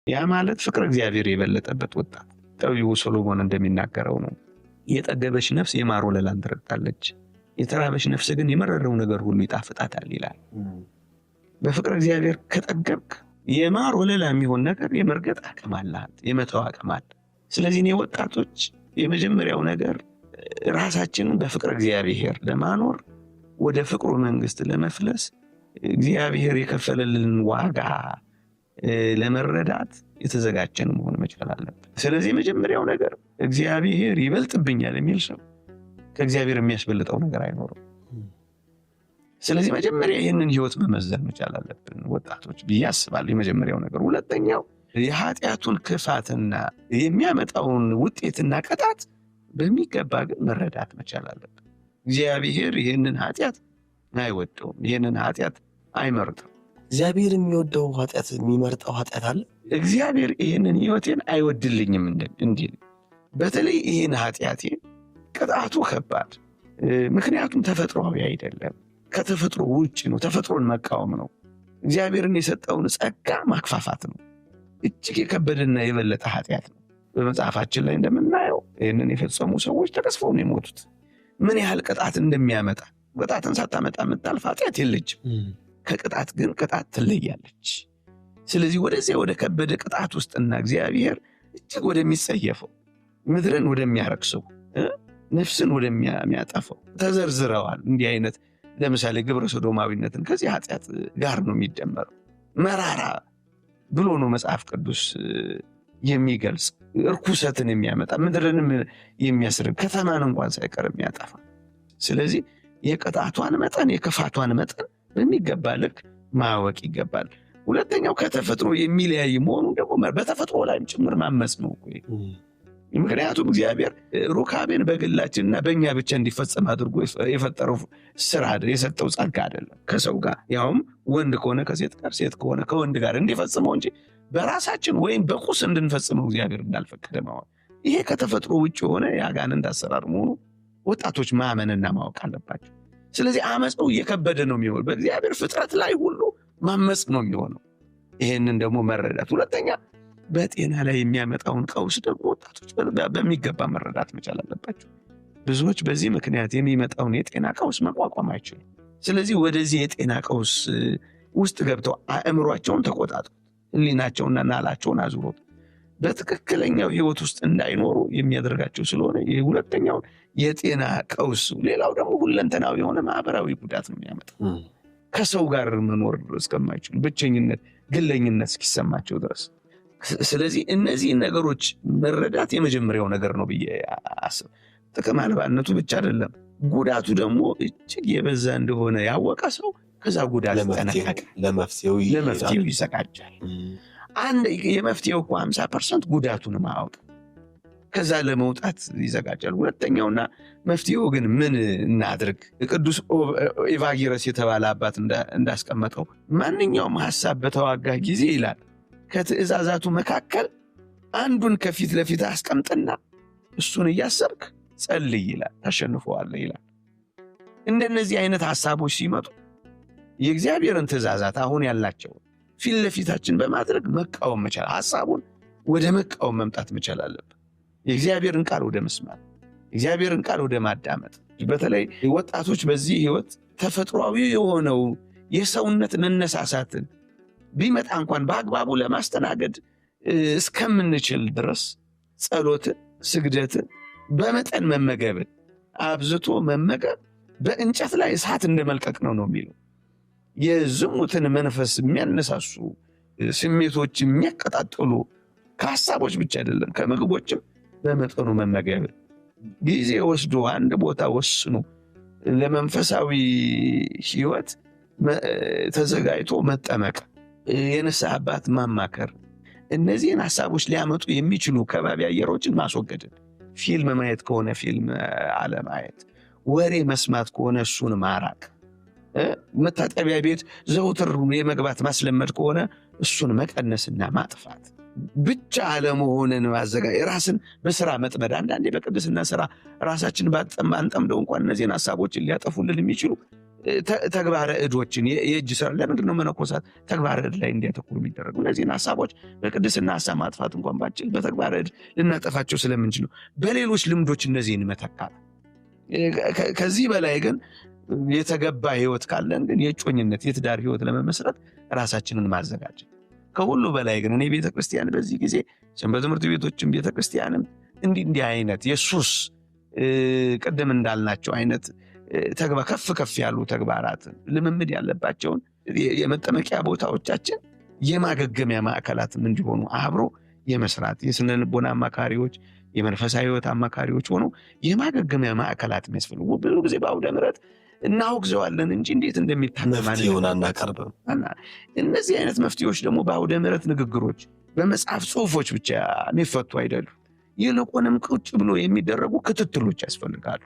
ያ ማለት ፍቅር እግዚአብሔር የበለጠበት ወጣት ጠቢቡ ሶሎሞን እንደሚናገረው ነው። የጠገበች ነፍስ የማር ወለላን ትረግጣለች፣ የተራበች ነፍስ ግን የመረረው ነገር ሁሉ ይጣፍጣታል ይላል። በፍቅር እግዚአብሔር ከጠገብክ የማር ወለላ የሚሆን ነገር የመርገጥ አቅም አላት፣ የመተው አቅም አለ። ስለዚህ እኔ ወጣቶች የመጀመሪያው ነገር ራሳችንን በፍቅር እግዚአብሔር ለማኖር ወደ ፍቅሩ መንግስት ለመፍለስ እግዚአብሔር የከፈለልን ዋጋ ለመረዳት የተዘጋጀን መሆን መቻል አለበት። ስለዚህ የመጀመሪያው ነገር እግዚአብሔር ይበልጥብኛል የሚል ሰው ከእግዚአብሔር የሚያስበልጠው ነገር አይኖርም። ስለዚህ መጀመሪያ ይህንን ህይወት መመዘን መቻል አለብን ወጣቶች ብዬ አስባለሁ። የመጀመሪያው ነገር። ሁለተኛው የኃጢአቱን ክፋትና የሚያመጣውን ውጤትና ቅጣት በሚገባ ግን መረዳት መቻል አለብን። እግዚአብሔር ይህንን ኃጢአት አይወደውም፣ ይህንን ኃጢአት አይመርጥም። እግዚአብሔር የሚወደው ኃጢአት የሚመርጠው ኃጢአት አለ? እግዚአብሔር ይህንን ህይወቴን አይወድልኝም እንዲል፣ በተለይ ይህን ኃጢአቴን ቅጣቱ ከባድ፣ ምክንያቱም ተፈጥሯዊ አይደለም፣ ከተፈጥሮ ውጭ ነው፣ ተፈጥሮን መቃወም ነው፣ እግዚአብሔርን የሰጠውን ጸጋ ማክፋፋት ነው። እጅግ የከበደና የበለጠ ኃጢአት ነው። በመጽሐፋችን ላይ እንደምናየው ይህንን የፈጸሙ ሰዎች ተቀስፈው ነው የሞቱት። ምን ያህል ቅጣት እንደሚያመጣ፣ ቅጣትን ሳታመጣ የምታልፍ ኃጢአት የለችም። ከቅጣት ግን ቅጣት ትለያለች። ስለዚህ ወደዚያ ወደ ከበደ ቅጣት ውስጥና እግዚአብሔር እጅግ ወደሚጸየፈው፣ ምድርን ወደሚያረክሰው፣ ነፍስን ወደሚያጠፋው ተዘርዝረዋል። እንዲህ አይነት ለምሳሌ ግብረ ሶዶማዊነትን ከዚህ ኃጢአት ጋር ነው የሚደመረው። መራራ ብሎ ነው መጽሐፍ ቅዱስ የሚገልጽ፣ እርኩሰትን የሚያመጣ፣ ምድርንም የሚያስርብ፣ ከተማን እንኳን ሳይቀር የሚያጠፋ። ስለዚህ የቅጣቷን መጠን የክፋቷን መጠን በሚገባ ልክ ማወቅ ይገባል። ሁለተኛው ከተፈጥሮ የሚለያይ መሆኑ ደግሞ በተፈጥሮ ላይም ጭምር ማመጽ ነው። ምክንያቱም እግዚአብሔር ሩካቤን በግላችንና በእኛ ብቻ እንዲፈጸም አድርጎ የፈጠረው ስራ የሰጠው ጸጋ አይደለም። ከሰው ጋር ያውም ወንድ ከሆነ ከሴት ጋር፣ ሴት ከሆነ ከወንድ ጋር እንዲፈጽመው እንጂ በራሳችን ወይም በቁስ እንድንፈጽመው እግዚአብሔር እንዳልፈቀደ ማወቅ። ይሄ ከተፈጥሮ ውጭ የሆነ የአጋንንት አሰራር መሆኑ ወጣቶች ማመንና ማወቅ አለባቸው። ስለዚህ አመጽው እየከበደ ነው የሚሆነው። በእግዚአብሔር ፍጥረት ላይ ሁሉ ማመጽ ነው የሚሆነው። ይሄንን ደግሞ መረዳት። ሁለተኛ በጤና ላይ የሚያመጣውን ቀውስ ደግሞ ወጣቶች በሚገባ መረዳት መቻል አለባቸው። ብዙዎች በዚህ ምክንያት የሚመጣውን የጤና ቀውስ መቋቋም አይችሉም። ስለዚህ ወደዚህ የጤና ቀውስ ውስጥ ገብተው አእምሯቸውን ተቆጣጥረው ህሊናቸውንና ናላቸውን አዙረው በትክክለኛው ህይወት ውስጥ እንዳይኖሩ የሚያደርጋቸው ስለሆነ የሁለተኛው የጤና ቀውስ። ሌላው ደግሞ ሁለንተናዊ የሆነ ማህበራዊ ጉዳት ነው የሚያመጣው። ከሰው ጋር መኖር እስከማይችሉ፣ ብቸኝነት፣ ግለኝነት እስኪሰማቸው ድረስ። ስለዚህ እነዚህ ነገሮች መረዳት የመጀመሪያው ነገር ነው ብዬ አስብ። ጥቅም አልባነቱ ብቻ አይደለም፣ ጉዳቱ ደግሞ እጅግ የበዛ እንደሆነ ያወቀ ሰው ከዛ ጉዳት ተጠነቀቀ፣ ለመፍትሄው ይዘጋጃል። አንድ የመፍትሄው 50% ጉዳቱን ማወቅ፣ ከዛ ለመውጣት ይዘጋጃል። ሁለተኛውና መፍትሄው ግን ምን እናድርግ? ቅዱስ ኤቫጊረስ የተባለ አባት እንዳስቀመጠው ማንኛውም ሐሳብ በተዋጋ ጊዜ ይላል ከትእዛዛቱ መካከል አንዱን ከፊት ለፊት አስቀምጥና እሱን እያሰብክ ጸልይ ይላል፣ ታሸንፈዋለህ ይላል። እንደነዚህ አይነት ሐሳቦች ሲመጡ የእግዚአብሔርን ትእዛዛት አሁን ያላቸው ፊት ለፊታችን በማድረግ መቃወም መቻል፣ ሐሳቡን ወደ መቃወም መምጣት መቻል አለብን። የእግዚአብሔርን ቃል ወደ መስማት፣ የእግዚአብሔርን ቃል ወደ ማዳመጥ። በተለይ ወጣቶች በዚህ ህይወት ተፈጥሯዊ የሆነው የሰውነት መነሳሳትን ቢመጣ እንኳን በአግባቡ ለማስተናገድ እስከምንችል ድረስ ጸሎትን፣ ስግደትን፣ በመጠን መመገብን፣ አብዝቶ መመገብ በእንጨት ላይ እሳት እንደመልቀቅ ነው የሚለው። የዝሙትን መንፈስ የሚያነሳሱ ስሜቶች የሚያቀጣጥሉ ከሐሳቦች ብቻ አይደለም ከምግቦችም በመጠኑ መመገብ፣ ጊዜ ወስዶ አንድ ቦታ ወስኖ ለመንፈሳዊ ህይወት ተዘጋጅቶ መጠመቅ፣ የንስሐ አባት ማማከር፣ እነዚህን ሐሳቦች ሊያመጡ የሚችሉ ከባቢ አየሮችን ማስወገድን፣ ፊልም ማየት ከሆነ ፊልም አለማየት፣ ወሬ መስማት ከሆነ እሱን ማራቅ፣ መታጠቢያ ቤት ዘውትር የመግባት ማስለመድ ከሆነ እሱን መቀነስና ማጥፋት፣ ብቻ አለመሆንን ማዘጋጀት፣ ራስን በስራ መጥመድ። አንዳንዴ በቅድስና ስራ ራሳችን ባንጠምደው እንኳን እነዚህን ሐሳቦችን ሊያጠፉልን የሚችሉ ተግባረ ዕዶችን የእጅ ስራ ለምንድን ነው መነኮሳት ተግባረ ዕድ ላይ እንዲያተኩሩ የሚደረጉ? እነዚህን ሀሳቦች በቅድስና ሀሳብ ማጥፋት እንኳን ባችል በተግባረ ዕድ ልናጠፋቸው ስለምንችል ነው። በሌሎች ልምዶች እነዚህን መተካት። ከዚህ በላይ ግን የተገባ ህይወት ካለን ግን የእጮኝነት የትዳር ህይወት ለመመስረት ራሳችንን ማዘጋጀት። ከሁሉ በላይ ግን እኔ ቤተክርስቲያን በዚህ ጊዜ ሰንበት ትምህርት ቤቶችም ቤተክርስቲያንም እንዲህ አይነት የሱስ ቅድም እንዳልናቸው አይነት ከፍ ያሉ ተግባራትን ልምምድ ያለባቸውን የመጠመቂያ ቦታዎቻችን የማገገሚያ ማዕከላትም እንዲሆኑ አብሮ የመስራት የስነ ልቦና አማካሪዎች የመንፈሳዊ ህይወት አማካሪዎች ሆነው የማገገሚያ ማዕከላት የሚያስፈልጉ ብዙ ጊዜ በአውደ ምሕረት እናወግዘዋለን እንጂ እንዴት እንደሚታመም መፍትሄውን አናቀርብም። እነዚህ አይነት መፍትሄዎች ደግሞ በአውደ ምሕረት ንግግሮች በመጽሐፍ ጽሑፎች ብቻ የሚፈቱ አይደሉም። ይልቁንም ቁጭ ብሎ የሚደረጉ ክትትሎች ያስፈልጋሉ።